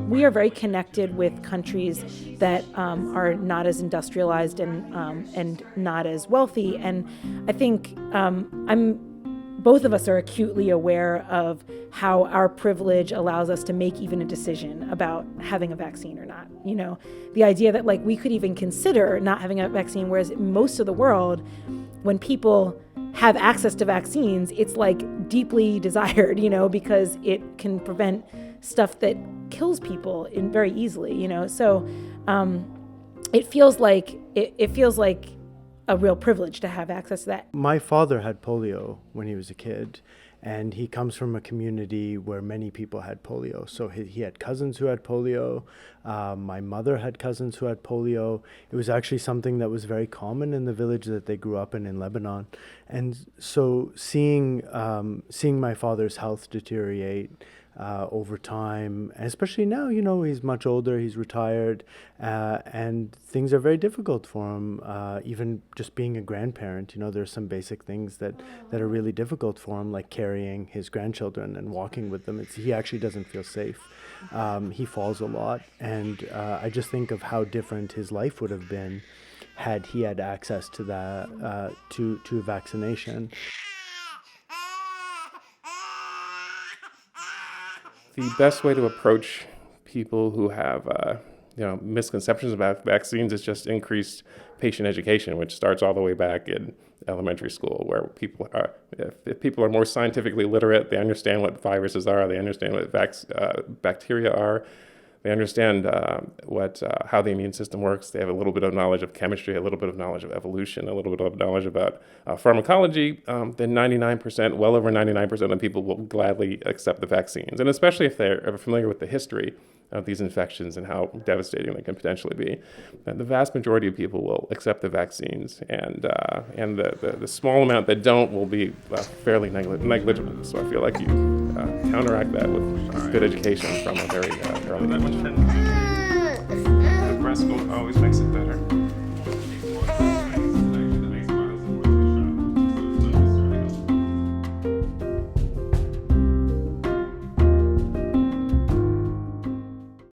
We are very connected with countries that are not as industrialized and not as wealthy, and I think both of us are acutely aware of how our privilege allows us to make even a decision about having a vaccine or not. You know, the idea that like we could even consider not having a vaccine, whereas most of the world, when people have access to vaccines, it's like deeply desired, you know, because it can prevent stuff that kills people very easily, you know. So it feels like a real privilege to have access to that. My father had polio when he was a kid, and he comes from a community where many people had polio. So he had cousins who had polio. My mother had cousins who had polio. It was actually something that was very common in the village that they grew up in Lebanon. And so seeing my father's health deteriorate over time, and especially now, you know, he's much older, he's retired, and things are very difficult for him. Even just being a grandparent, you know, there's some basic things that are really difficult for him, like carrying his grandchildren and walking with them. He actually doesn't feel safe. He falls a lot, and I just think of how different his life would have been had he had access to that, to vaccination. The best way to approach people who have misconceptions about vaccines is just increased patient education, which starts all the way back in elementary school, where people are, if people are more scientifically literate, they understand what viruses are, they understand what bacteria are, they understand how the immune system works. They have a little bit of knowledge of chemistry, a little bit of knowledge of evolution, a little bit of knowledge about pharmacology. Then 99%, well over 99% of people will gladly accept the vaccines. And especially if they're familiar with the history of these infections and how devastating they can potentially be. And the vast majority of people will accept the vaccines, and the small amount that don't will be fairly negligible. So I feel like you counteract that with good education from a very early age. The breast milk always makes it better.